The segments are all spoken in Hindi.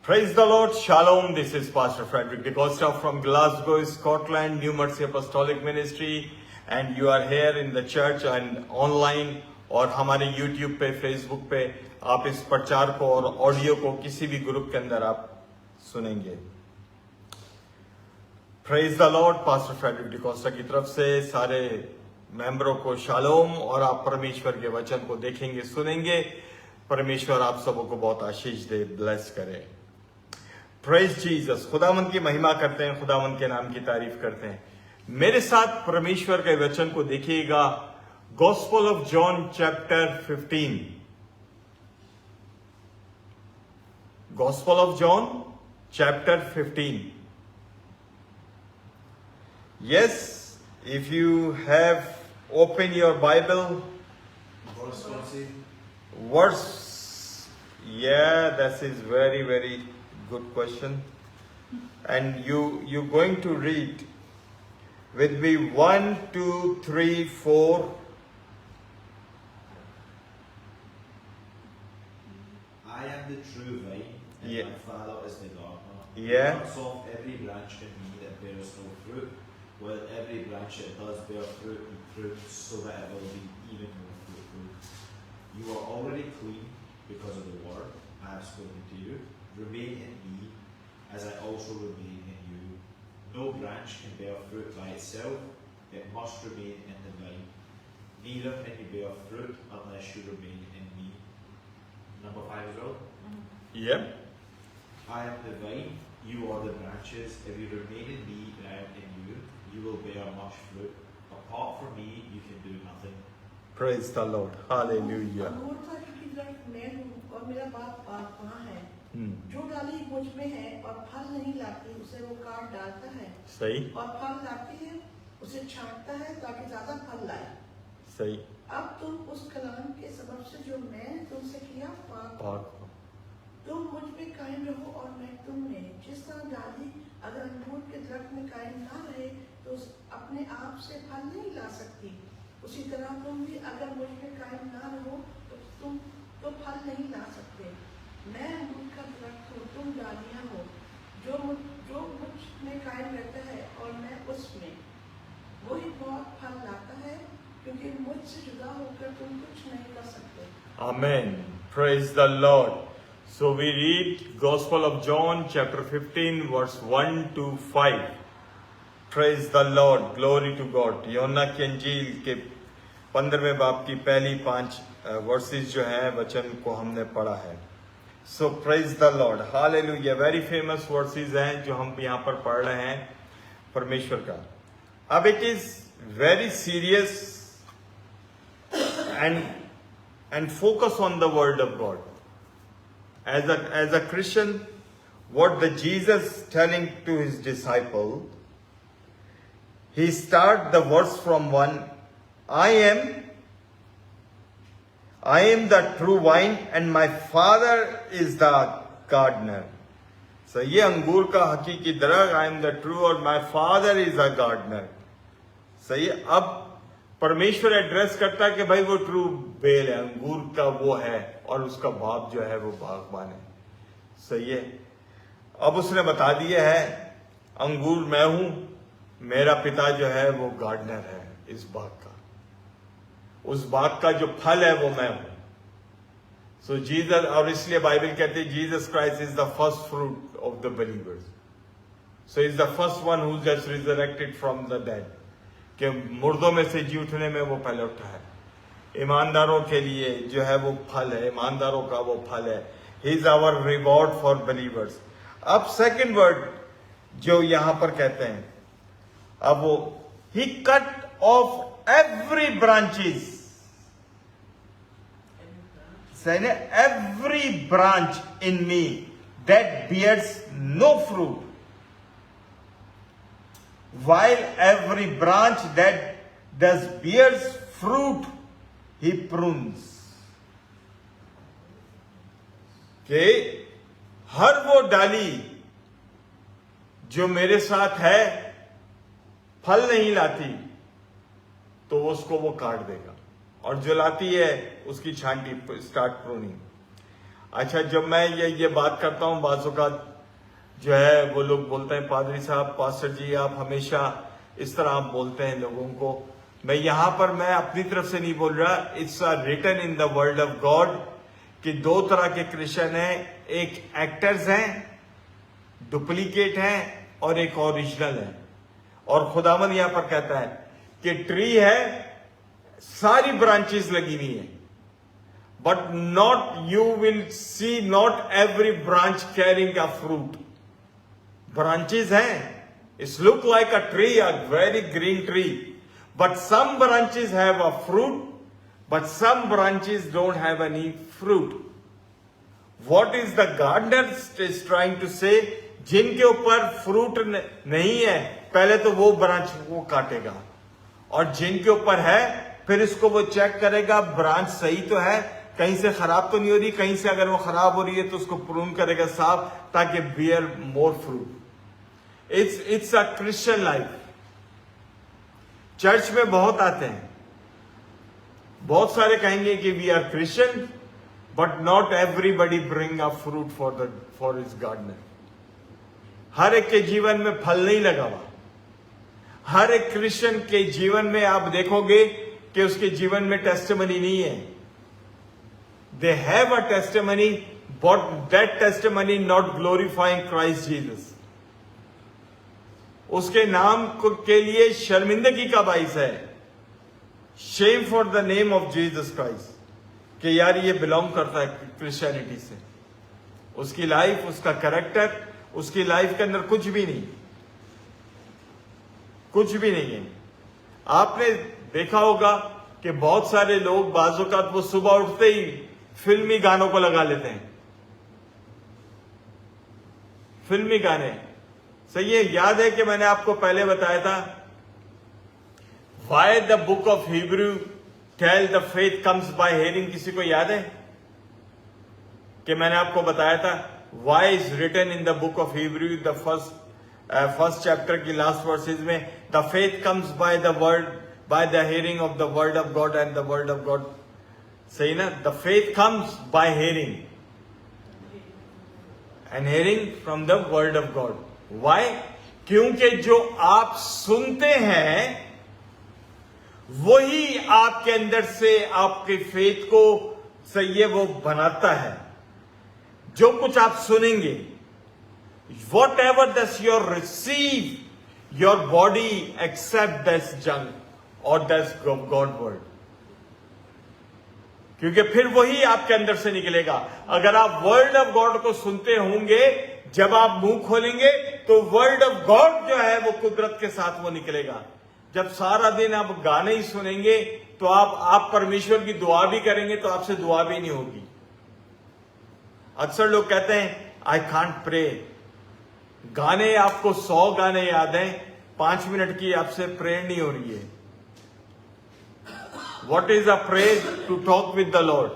Praise the Lord. Shalom. This is Pastor Frederick DeCosta from Glasgow, Scotland, New Mercy Apostolic Ministry. And you are here in the church and online और हमारे YouTube पे, Facebook पे आप इस प्रचार को और ऑडियो को किसी भी ग्रुप के अंदर आप सुनेंगे. Praise the Lord. Pastor Frederick DeCosta की तरफ से सारे मेंबरों को शालोम और आप परमेश्वर के वचन को देखेंगे, सुनेंगे. परमेश्वर आप सबों को बहुत आशीष दे, ब्लेस करे. Praise Jesus. खुदावंद की महिमा करते हैं, खुदावंद के नाम की तारीफ करते हैं. मेरे साथ परमेश्वर के वचन को देखिएगा. Gospel of John chapter 15. Gospel of John chapter 15. Yes, if you have open your Bible, verse, yeah, that is very, very good question. And you're going to read with me 1, 2, 3, 4. I am the true vine, and Yeah. my Father is the gardener. Yeah. He cuts off every branch in me that bears no fruit, while every branch that does bear fruit he prunes, so that it will be even more fruitful. You are already clean because of the word I have spoken to you. Remain in me, as I also remain in you. No branch can bear fruit by itself, it must remain in the vine. Neither can you bear fruit unless you remain in me. Number 5 as well. Yeah. I am the vine, you are the branches. If you remain in me and I am in you, you will bear much fruit. Apart from me, you can do nothing. Praise the Lord. Hallelujah. अंगूर का की तरफ मैं हूँ और मेरा बाप वहाँ है. Hmm. जो डाली मुझ में है और फल नहीं लाती, उसे वो काट डालता है. सही. और फल लाती है, उसे छांटता है ताकि ज्यादा फल लाए. सही. अब तुम उस कलाम के सबब से जो मैंने तुमसे किया पाक हो. तुम मुझ में कायम रहो और मैं तुम में. जिस तरह डाली अगर अंगूर के दरख्त में कायम ना रहे तो अपने आप से फल नहीं ला सकती, उसी तरह तुम भी अगर मुझ में कायम ना रहो तो तुम तो फल नहीं ला सकते. मैं अंगूर का दरख्त हूँ, तुम डालियाँ हो. जो मुझ में कायम रहता है और मैं उसमें, वही बहुत फल लाता है, क्योंकि मुझसे जुदा होकर तुम कुछ नहीं कर सकते. Amen. Praise the Lord. So we read Gospel of John chapter 15 verse 1 to 5. Praise the Lord. Glory to God. यूहन्ना की अंजील के 15वें बाब की पहली 5 वर्सेस जो हैं वचन को हमने पढ़ा है. So praise the Lord. Hallelujah. Very famous verses हैं जो हम यहाँ पर पढ़ रहे हैं परमेश्वर का. अब it is very serious and focus on the word of God. As a Christian, what the Jesus telling to his disciple, he start the verse from 1. I am the true vine and my Father is the gardener. So ये अंगूर का हकीकी दरख्त, I am the true और my Father is a gardener. सही. अब परमेश्वर एड्रेस करता है कि भाई वो ट्रू बेल है, अंगूर का वो है और उसका बाप जो है वो बागबान है. सही है. अब उसने बता दिया है अंगूर मैं हूं, मेरा पिता जो है वो गार्डनर है इस बाग का. उस बाग का जो फल है वो मैं हूं. सो जीसस, और इसलिए बाइबल कहती है Jesus Christ is the first fruit of the believers. So is the first one who just resurrected from the dead. कि मुर्दों में से जी उठने में वो पहले उठा है. ईमानदारों के लिए जो है वो फल है, ईमानदारों का वो फल है. He is our reward for believers. अब सेकंड वर्ड जो यहां पर कहते हैं, अब वो he cut off every branches. Every branch in me that bears no fruit, while every branch that does bears fruit he prunes. कि हर वो डाली जो मेरे साथ है फल नहीं लाती तो उसको वो काट देगा, और जो लाती है उसकी छांटी स्टार्ट प्रूनिंग. अच्छा, जब मैं ये बात करता हूं, बाजू का जो है वो लोग बोलते हैं पादरी साहब, पास्टर जी आप हमेशा इस तरह आप बोलते हैं लोगों को। मैं यहां पर मैं अपनी तरफ से नहीं बोल रहा, it's written in the word of God कि दो तरह के क्रिश्चियन हैं, एक एक्टर्स हैं, डुप्लीकेट हैं, और एक ओरिजिनल है। और खुदावन यहां पर कहता है कि ट्री है, सारी ब्रांचेस लगी हुई है, but not you will see not every branch carrying a fruit. Branches हैं, it's look like a tree, a very green tree, but some branches have a fruit, but some branches don't have any fruit. What is the gardener is trying to say? जिनके ऊपर फ्रूट नहीं है, पहले तो वो ब्रांच वो काटेगा, और जिनके ऊपर है फिर इसको वो चेक करेगा ब्रांच सही तो है, कहीं से खराब तो नहीं हो रही, कहीं से अगर वो खराब हो रही है तो उसको प्रून करेगा साफ, ताकि bear more fruit. It's a Christian life. Church में बहुत आते हैं, बहुत सारे कहेंगे कि we are Christian, but not everybody bring a fruit for his gardener. हर एक के जीवन में फल नहीं लगा हुआ। हर एक क्रिश्चियन के जीवन में आप देखोगे कि उसके जीवन में टेस्टिमनी नहीं है। They have a testimony, but that testimony not glorifying Christ Jesus. उसके नाम के लिए शर्मिंदगी का बाइस है, Shem for the name of Jesus Christ, कि यार ये बिलोंग करता है क्रिश्चियनिटी से। उसकी लाइफ, उसका कैरेक्टर, उसकी लाइफ के अंदर कुछ भी नहीं, कुछ भी नहीं है। आपने देखा होगा कि बहुत सारे लोग बाजू का वो सुबह उठते ही फिल्मी गानों को लगा लेते हैं, फिल्मी गाने। सही है, याद है कि मैंने आपको पहले बताया था, Why the book of Hebrew tell the faith comes by hearing? किसी को याद है कि मैंने आपको बताया था why is written in the book of Hebrew the first chapter की last verses में the faith comes by the word, by the hearing of the word of God and the word of God। सही ना? The faith comes by hearing and hearing from the word of God। Why? क्योंकि जो आप सुनते हैं वही आपके अंदर से आपके फेथ को सही है वो बनाता है। जो कुछ आप सुनेंगे, whatever this your receive your body accept this junk और दस गॉड वर्ड, क्योंकि फिर वही आपके अंदर से निकलेगा। अगर आप वर्ड ऑफ गॉड को सुनते होंगे, जब आप मुंह खोलेंगे तो वर्ड ऑफ गॉड जो है वो कुदरत के साथ वो निकलेगा। जब सारा दिन आप गाने ही सुनेंगे तो आप परमेश्वर की दुआ भी करेंगे तो आपसे दुआ भी नहीं होगी। अक्सर लोग कहते हैं आई कांट प्रे। गाने आपको 100 गाने याद हैं, 5 मिनट की आपसे प्रेयर नहीं हो रही है। What is a prayer? To talk with the Lord,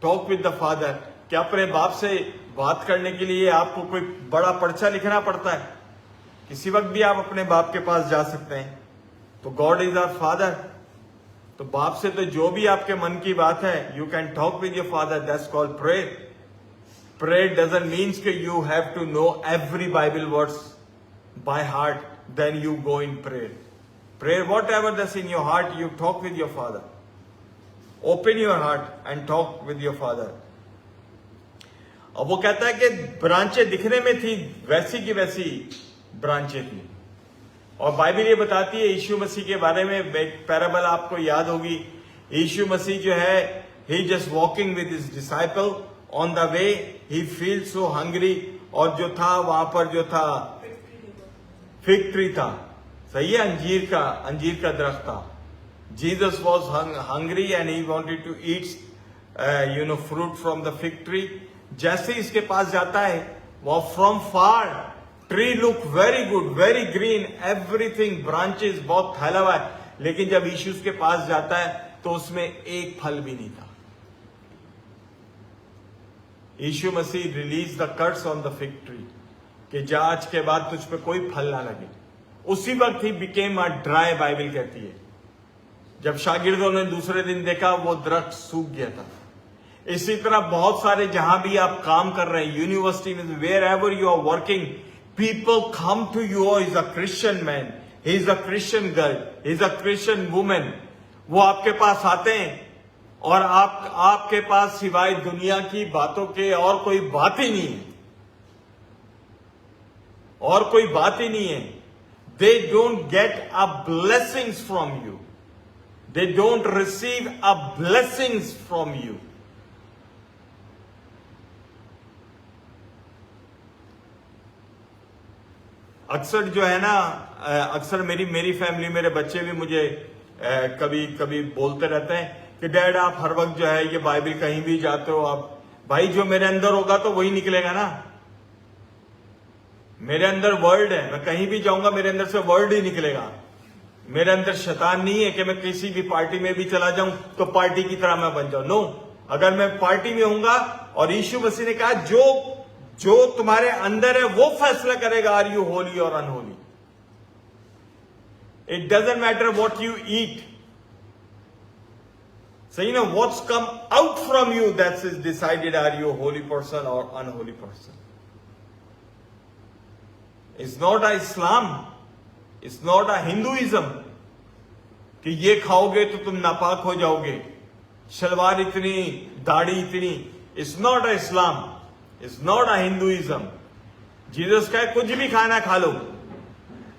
talk with the Father. क्या अपने बाप से बात करने के लिए आपको कोई बड़ा पर्चा लिखना पड़ता है? किसी वक्त भी आप अपने बाप के पास जा सकते हैं। तो गॉड इज आवर फादर, तो बाप से तो जो भी आपके मन की बात है, you can talk with your father, that's called prayer. Prayer doesn't means कि you have to know every Bible words by heart, then you go in prayer. Prayer whatever that's in your heart, you talk with your father. Open your heart and talk with your father. अब वो कहता है कि ब्रांचें दिखने में थी वैसी की वैसी ब्रांचें थी, और बाइबल ये बताती है यीशु मसीह के बारे में। एक पैराबल आपको याद होगी। यीशु मसीह जो है, he just walking with his disciple on the way, he feel so hungry, और जो था वहां पर जो था फिग ट्री था, सही है, अंजीर का दरख्त था। Jesus was hungry and he wanted to eat fruit from the fig tree. जैसे इसके पास जाता है, वो from far tree look very good, very green, everything, branches बहुत फैला हुआ है, लेकिन जब यीशु के पास जाता है तो उसमें एक फल भी नहीं था। Yeshu Masih release the curse on the fig tree कि जा आज के बाद तुझ पे कोई फल ना लगे। उसी वक्त he became a dry, Bible कहती है। जब शागिर्दों ने दूसरे दिन देखा वो दरख्त सूख गया था। इसी तरह बहुत सारे जहां भी आप काम कर रहे हैं, यूनिवर्सिटी में, wherever you are working, people come to you, is a Christian man, he is a Christian girl, he is a Christian women. वो आपके पास आते हैं और आपके पास सिवाय दुनिया की बातों के और कोई बात ही नहीं है, और कोई बात ही नहीं है। They don't get a blessings from you, they don't receive a blessings from you. अक्सर जो है ना, अक्सर मेरी फैमिली, मेरे बच्चे भी मुझे कभी कभी बोलते रहते हैं कि डैड आप हर वक्त जो है ये बाइबल कहीं भी जाते हो आप, भाई जो मेरे अंदर होगा तो वही निकलेगा ना। मेरे अंदर वर्ड है, मैं कहीं भी जाऊंगा मेरे अंदर से वर्ड ही निकलेगा। मेरे अंदर शैतान नहीं है कि मैं किसी भी पार्टी में भी चला जाऊं तो पार्टी की तरह मैं बन जाऊं। नो, अगर मैं पार्टी में होऊंगा, और यीशु मसीह ने कहा जो तुम्हारे अंदर है वो फैसला करेगा आर यू होली और unholy. It doesn't matter what you eat, so you know what's come out from you, that is decided are you a holy person or unholy person. It's not a Islam, it's not a Hinduism कि ये खाओगे तो तुम नापाक हो जाओगे, शलवार इतनी, दाढ़ी इतनी। It's not a Islam, it's not a Hinduism. Jesus का कुछ भी खाना खा लो,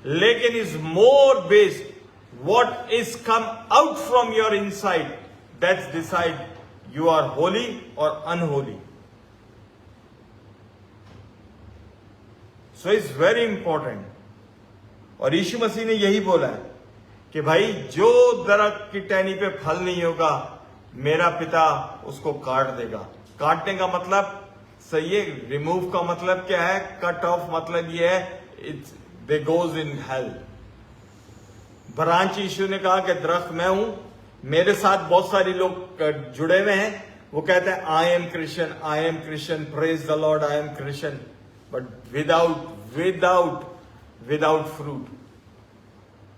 लेकिन is more based what is come out from your inside, that's decide you are holy or unholy. So it's very important. और यीशु मसीह ने यही बोला है कि भाई जो दरख्त की टहनी पे फल नहीं होगा, मेरा पिता उसको काट देगा। काटने का मतलब सही है, रिमूव का मतलब क्या है, कट ऑफ मतलब ये है, it's they goes in hell. Branch, Yeshu ने कहा कि दरख्त मैं हूं, मेरे साथ बहुत सारे लोग जुड़े हुए हैं, वो कहते हैं I am Christian, I am Christian, praise the Lord, I am Christian, but without fruit.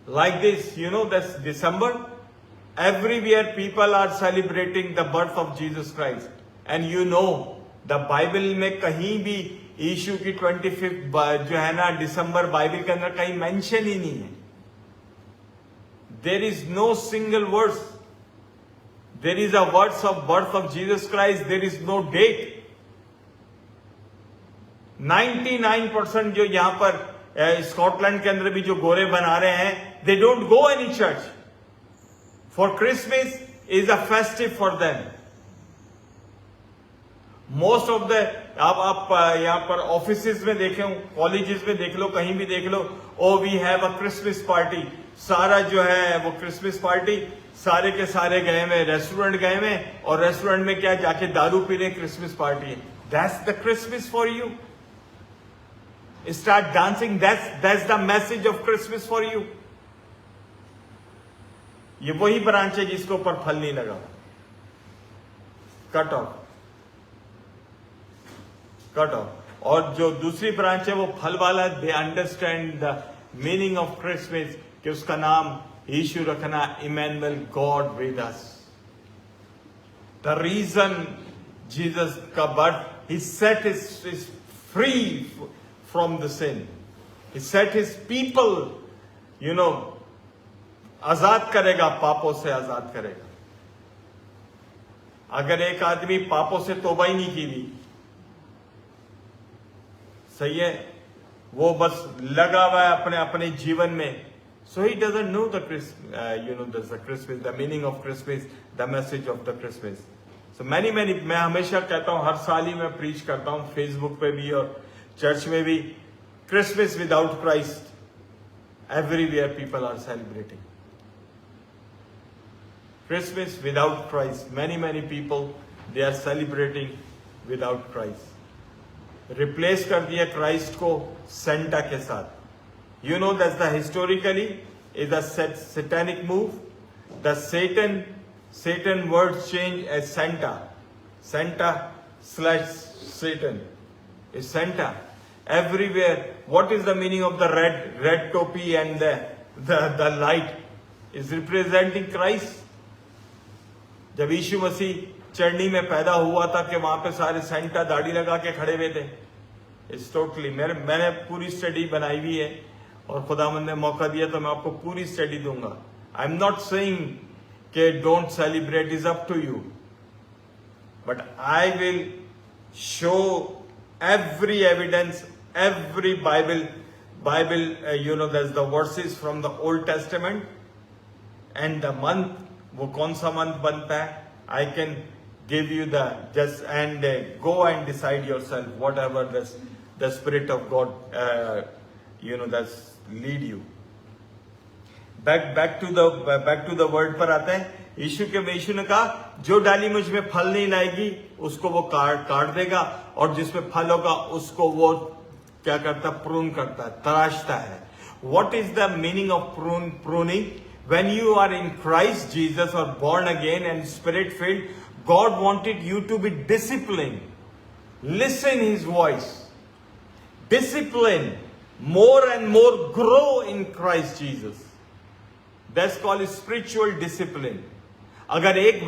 Like this, you know, that's December. Everywhere people are celebrating the birth of Jesus Christ. And you know, the Bible में कहीं भी यीशु की 25th जो है ना दिसंबर, बाइबल के अंदर कहीं मेंशन ही नहीं है। There is no single verse. There is a verse of birth of Jesus Christ. There is no date. 99% जो यहां पर स्कॉटलैंड के अंदर भी जो गोरे बना रहे हैं, they don't go any church. For Christmas is a festive for them. Most of the आप यहां पर ऑफिसेज में देखें, कॉलेजेस में देख लो, कहीं भी देख लो, oh we have a Christmas party. सारा जो है वो क्रिसमस पार्टी, सारे के सारे गए हुए रेस्टोरेंट गए हुए, और रेस्टोरेंट में क्या जाके दारू पी रहे, क्रिसमस पार्टी है। That's the Christmas for you. Start dancing, that's the message of Christmas for you. ये वही ब्रांच है जिसके ऊपर फल नहीं लगा, कट ऑफ। और जो दूसरी ब्रांच है वो फल वाला, they understand the meaning of Christmas, कि उसका नाम यीशु रखना, Emmanuel, God with us. The reason Jesus का birth, he set is free from the sin. He set his people, you know, आजाद करेगा, पापों से आजाद करेगा। अगर एक आदमी पापों से तौबा ही नहीं की भी, सही है, वो बस लगा हुआ है अपने जीवन में, so he doesn't know the Christmas, the meaning of Christmas, the message of the Christmas. So many, मैं हमेशा कहता हूं, हर साल ही मैं प्रीच करता हूं, फेसबुक पे भी और चर्च में भी, Christmas without Christ, everywhere people are celebrating Christmas without Christ. many people they are celebrating without Christ. Replace कर दिया क्राइस्ट को सेंटा के साथ। You know that's the historically is a satanic move. The Satan words change as Santa / Satan is Santa. Everywhere, what is the meaning of the red topi and the light? Is representing Christ. जब यीशु मसीह चरनी में पैदा हुआ था कि वहां पे सारे सेंटा दाढ़ी लगा के खड़े हुए थे? इट्स टोटली, मैंने पूरी स्टडी बनाई हुई है और खुदावंद ने मौका दिया तो मैं आपको पूरी स्टडी दूंगा. आई एम नॉट सेइंग कि don't celebrate, is up to you, but I will show every evidence, every Bible, there's the verses from the Old Testament and the month, वो कौन सा month बनता है, I can give you the just and go and decide yourself whatever the Spirit of God, that's lead you. Back to the word पर आते हैं. यीशु ने कहा जो डाली मुझ में फल नहीं लाएगी उसको वो काट देगा और जिसमें फल होगा उसको वो क्या करता, प्रून करता है, तराशता है. What is the meaning of pruning? When you are in Christ Jesus or born again and spirit filled, God wanted you to be disciplined. Listen His voice. Discipline. More and more grow in Christ Jesus. That's called spiritual discipline. अगर एक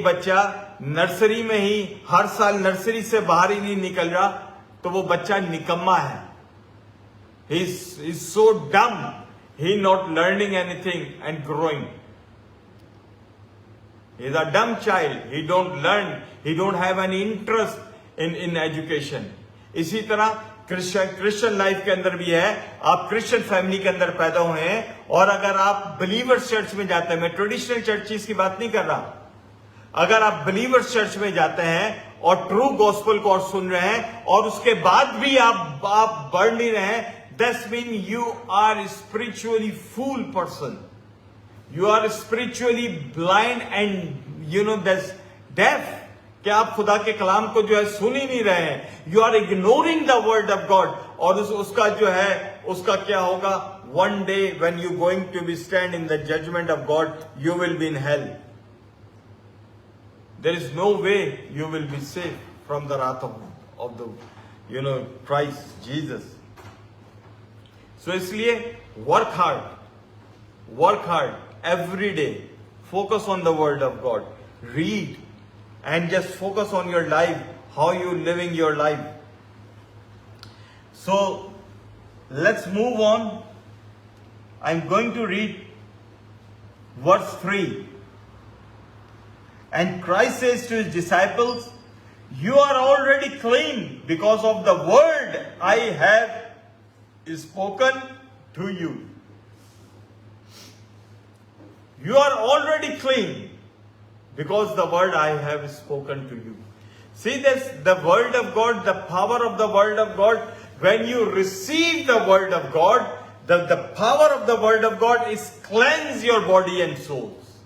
बच्चा नर्सरी में ही हर साल नर्सरी से बाहर ही नहीं निकल रहा तो वो बच्चा निकम्मा है. He's so dumb. He not learning anything and growing. He's a dumb child. He don't learn. He don't have any interest in education. इसी तरह क्रिश्चियन लाइफ के अंदर भी है. आप क्रिश्चियन फैमिली के अंदर पैदा हुए हैं और अगर आप बिलीवर्स चर्च में जाते हैं, मैं ट्रेडिशनल चर्चिस की बात नहीं कर रहा, अगर आप बिलीवर्स चर्च में जाते हैं और ट्रू गॉस्पेल को और सुन रहे हैं और उसके बाद भी आप बढ़ नहीं रहे हैं, that's mean you are spiritually fool person. You are spiritually blind and that's deaf, कि आप खुदा के कलाम को जो है सुन ही नहीं रहे हैं. You are ignoring the word of God और उसका जो है उसका क्या होगा, one day when you going to be stand in the judgment of God, you will be in hell. There is no way you will be safe from the wrath of the Christ Jesus. So इसलिए work hard every day, focus on the word of God, read and just focus on your life, how you living your life. So let's move on. I'm going to read verse 3. And Christ says to his disciples, you are already clean because of the word I have spoken to you. You are already clean because the word I have spoken to you. See this, the word of God, the power of the word of God. When you receive the word of God, the power of the word of God is cleanse your body and souls.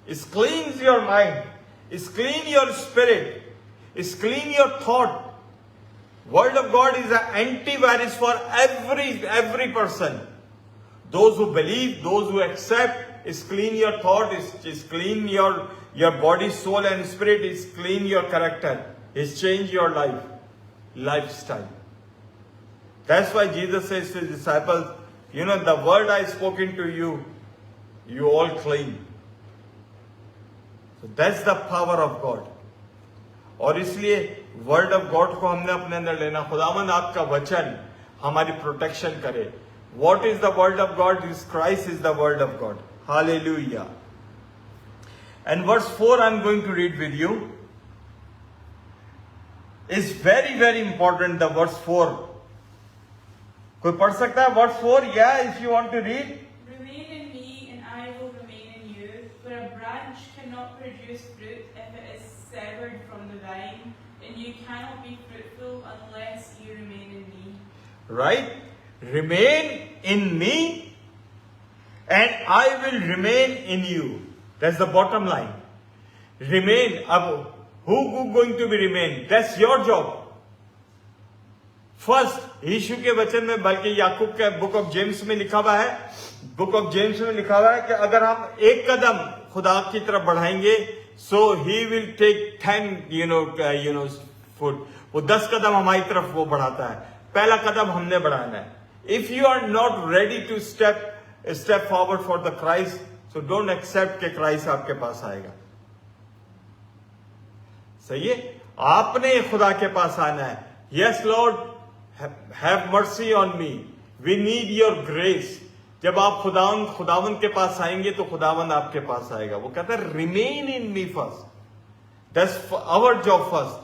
Is cleanse your mind. Is clean your spirit. Is clean your thought. Word of God is an antivirus for every person. Those who believe, those who accept, is clean your thought, is clean your body, soul and spirit, is clean your character, is change your lifestyle. That's why Jesus says to his disciples, the word I spoken to you, you all clean. So that's the power of God. और इसलिए वर्ड ऑफ गॉड को हमने अपने अंदर लेना. खुदावंद आपका वचन हमारी प्रोटेक्शन करे. What is the word of God? Christ is the word of God. Hallelujah. And verse 4 I'm going to read with you. Is very, very important, the verse 4. कोई पढ़ सकता है verse 4? Yeah, if you want to read. Remain in me and I will remain in you. For a branch cannot produce fruit if it is severed from the vine, and you cannot be fruitful unless you remain in me. Right? Remain in me and I will remain in you. That's the bottom line. Remain. Who going to be remain? That's your job. First, यीशु के वचन में, बल्कि याकूब के बुक ऑफ जेम्स में लिखा हुआ है, कि अगर हम एक कदम खुदा की तरफ बढ़ाएंगे, so he will take 10 foot. वो 10 कदम हमारी तरफ वो बढ़ाता है. पहला कदम हमने बढ़ाना है. If you are not ready to step forward for the Christ, so don't accept कि Christ आपके पास आएगा. सही है, आपने खुदा के पास आना है. Yes Lord, have mercy on me, we need your grace. जब आप खुदावंद के पास आएंगे तो खुदावंद आपके पास आएगा. वो कहता है remain in me first. That's our job first.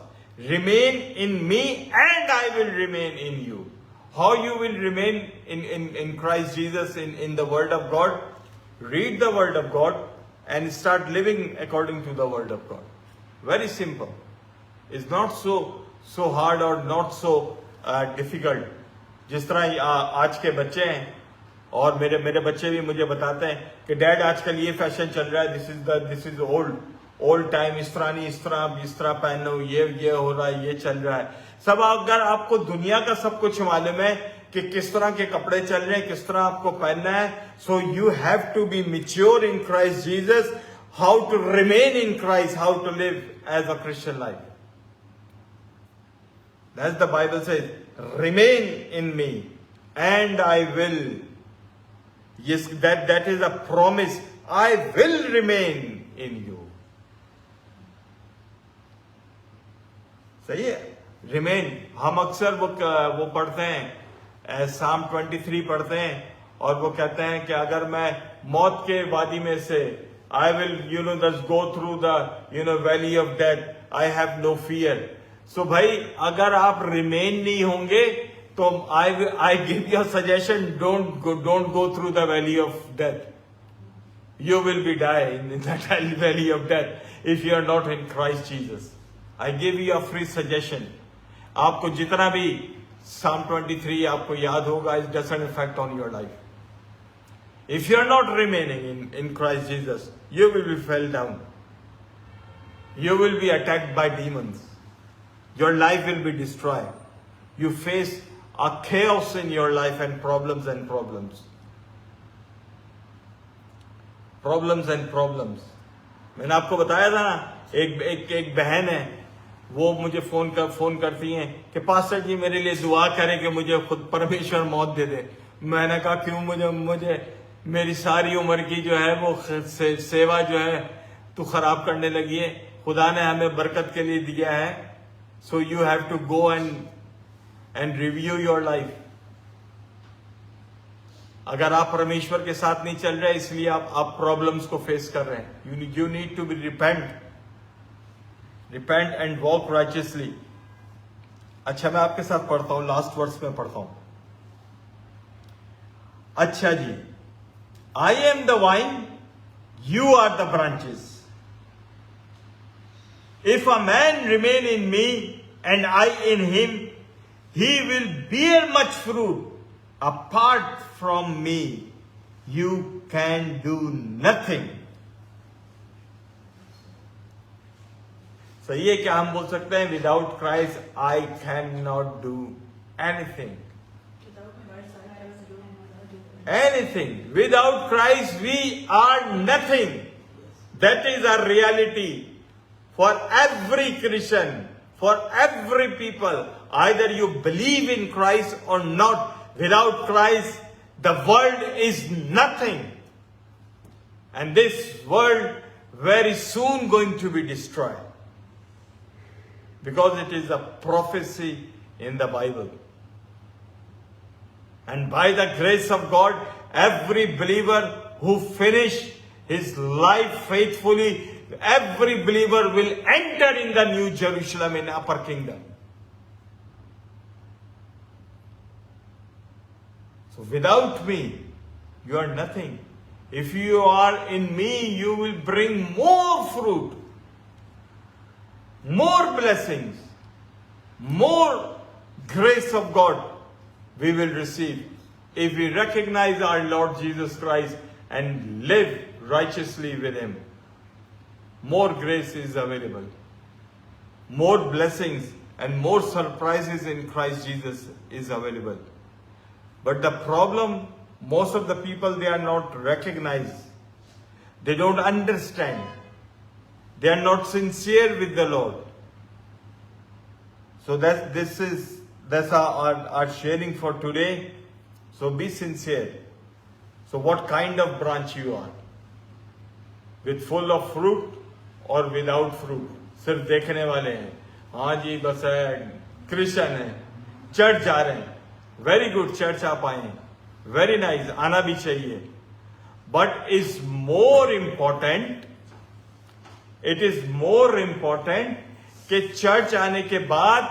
Remain in me and I will remain in you. How you will remain in Christ Jesus in the Word of God? Read the Word of God and start living according to the Word of God. Very simple. It's not so hard or not so difficult. जिस तरह आज के बच्चे हैं और मेरे बच्चे भी मुझे बताते हैं कि डैड आजकल ये फैशन चल रहा है, दिस इज ओल्ड टाइम, इस तरह पहनो, ये हो रहा है, ये चल रहा है. सब अगर आपको दुनिया का सब कुछ मालूम है कि किस तरह के कपड़े चल रहे हैं, किस तरह आपको पहनना है, so you have to be mature in Christ Jesus, how to remain in Christ, how to live as a Christian life. That's the Bible says, remain in me and I will. Yes, that is a promise. I will remain in you. सही है, remain. हम अक्सर वो पढ़ते हैं, Psalm 23 पढ़ते हैं और वो कहते हैं कि अगर मैं मौत के वादी में से I will, just go through the, valley of death, I have no fear. So भाई अगर आप remain नहीं होंगे तो I give you a suggestion, don't go through the valley of death. You will be dying in that valley of death if you are not in Christ Jesus. I give you a free suggestion. आपको जितना भी Psalm 23 आपको याद होगा, it doesn't affect on your life. If you are not remaining in Christ Jesus, you will be fell down. You will be attacked by demons. Your life will be destroyed. You face a chaos in your life and problems. मैंने आपको बताया था ना, एक बहन है, वो मुझे फोन करती हैं कि पास्टर जी मेरे लिए दुआ करें कि मुझे खुद परमेश्वर मौत दे दे. मैंने कहा क्यों, मुझे मेरी सारी उम्र की जो है वो सेवा जो है तू खराब करने लगी है. खुदा ने हमें बरकत के लिए दिया है. So you have to go and review your life. अगर आप परमेश्वर के साथ नहीं चल रहे इसलिए आप प्रॉब्लम्स को फेस कर रहे हैं. You need to be repent and walk righteously. अच्छा, मैं आपके साथ पढ़ता हूं, लास्ट वर्स में पढ़ता हूं. अच्छा जी, I am the vine, you are the branches. If a man remain in me and I in him, he will bear much fruit. Apart from me, you can do nothing. सही है क्या हम बोल सकते हैं without Christ I cannot do anything. Anything. Without Christ we are nothing. That is our reality. For every Christian, for every people, either you believe in Christ or not, without Christ, the world is nothing. And this world very soon going to be destroyed. Because it is a prophecy in the Bible. And by the grace of God, every believer who finish his life faithfully, every believer will enter in the New Jerusalem in upper kingdom. So without me, you are nothing. If you are in me, you will bring more fruit, more blessings, more grace of God we will receive if we recognize our Lord Jesus Christ and live righteously with Him. More grace is available. More blessings and more surprises in Christ Jesus is available. But the problem, most of the people, they are not recognized. They don't understand. They are not sincere with the Lord. So that's our sharing for today. So be sincere. So what kind of branch you are? With full of fruit or without fruit? सिर्फ देखने वाले हैं, हाँ जी बस है क्रिश्चियन है, चर्च जा रहे हैं, वेरी गुड, चर्च आप आए, वेरी नाइस, आना भी चाहिए, but is more important, it is more important कि चर्च आने के बाद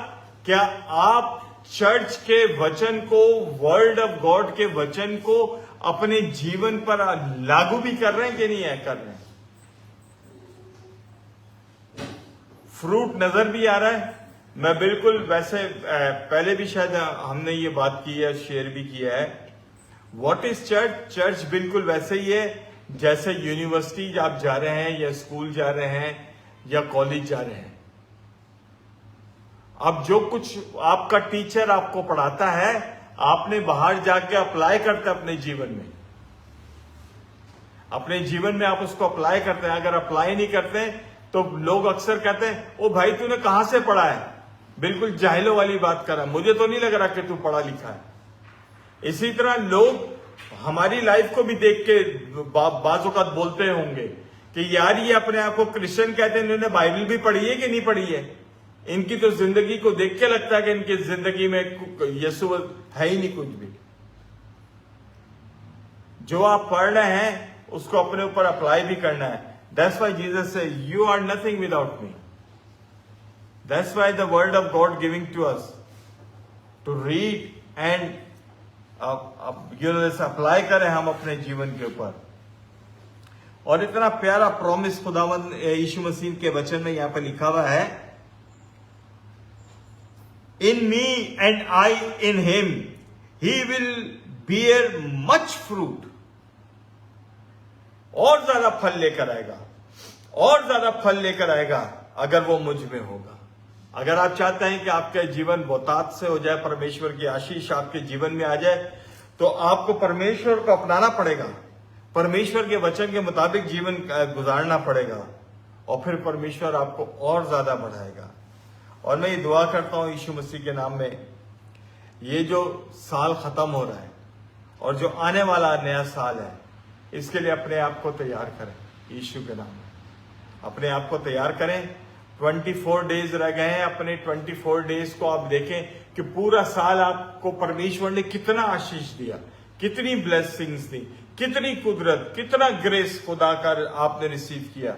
क्या आप चर्च के वचन को, वर्ड ऑफ गॉड के वचन को अपने जीवन पर लागू भी कर रहे हैं कि नहीं है कर रहे हैं? फ्रूट नजर भी आ रहा है? मैं बिल्कुल वैसे पहले भी शायद हमने ये बात की है, शेयर भी किया है। What is church? चर्च बिल्कुल वैसे ही है जैसे यूनिवर्सिटी आप जा रहे हैं या स्कूल जा रहे हैं या कॉलेज जा रहे हैं। अब जो कुछ आपका टीचर आपको पढ़ाता है, आपने बाहर जाके अप्लाई करते अपने जीवन में, अपने जीवन में आप उसको अप्लाई करते हैं। अगर अप्लाई नहीं करते तो लोग अक्सर कहते हैं ओ भाई तूने कहां से पढ़ा है, बिल्कुल जाहिलों वाली बात कर रहा है, मुझे तो नहीं लग रहा कि तू पढ़ा लिखा है। इसी तरह लोग हमारी लाइफ को भी देख के बाज़-औक़ात बोलते होंगे कि यार ये अपने आप को क्रिश्चियन कहते हैं, इन्होंने बाइबल भी पढ़ी है कि नहीं पढ़ी है? इनकी तो जिंदगी को देख के लगता है कि इनकी जिंदगी में यीशु है ही नहीं कुछ भी। जो आप पढ़ रहे हैं उसको अपने ऊपर अप्लाई भी करना है। That's why Jesus said, "You are nothing without me." That's why the word of God giving to us to read and apply करें हम अपने जीवन के ऊपर। और इतना प्यारा प्रॉमिस खुदावंद यीशु मसीह के वचन में यहां पर लिखा हुआ है, In me and I in him, he will bear much fruit. और ज्यादा फल लेकर आएगा, और ज्यादा फल लेकर आएगा अगर वो मुझ में होगा। अगर आप चाहते हैं कि आपका जीवन बहुतायत से हो जाए, परमेश्वर की आशीष आपके जीवन में आ जाए, तो आपको परमेश्वर को अपनाना पड़ेगा, परमेश्वर के वचन के मुताबिक जीवन गुजारना पड़ेगा, और फिर परमेश्वर आपको और ज्यादा बढ़ाएगा। और मैं ये दुआ करता हूं यीशु मसीह के नाम में, ये जो साल खत्म हो रहा है और जो आने वाला नया साल है, इसके लिए अपने आप को तैयार करें यीशु के नाम में, अपने आप को तैयार करें। 24 डेज रह गए हैं, अपने 24 डेज को आप देखें कि पूरा साल आपको परमेश्वर ने कितना आशीष दिया, कितनी ब्लेसिंग्स दी, कितनी कुदरत, कितना ग्रेस खुदा का आपने रिसीव किया।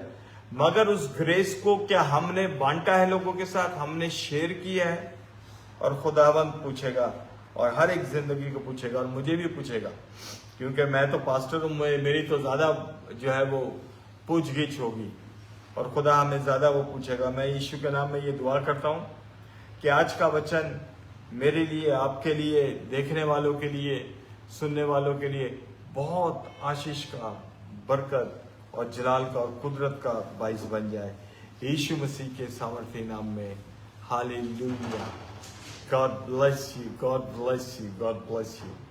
मगर उस ग्रेस को क्या हमने बांटा है लोगों के साथ? हमने शेयर किया है? और खुदावंद पूछेगा, और हर एक जिंदगी को पूछेगा, और मुझे भी पूछेगा, क्योंकि मैं तो पास्टर हूं, मेरी तो ज्यादा जो है वो पूछगिछ होगी, और खुदा हमें ज्यादा वो पूछेगा। मैं यीशु के नाम में ये दुआ करता हूं कि आज का वचन मेरे लिए, आपके लिए, देखने वालों के लिए, सुनने वालों के लिए बहुत आशीष का, बरकत और जलाल का और कुदरत का बाइस बन जाए, यीशु मसीह के सामर्थी नाम में। Hallelujah. God bless you. God bless you. God bless you.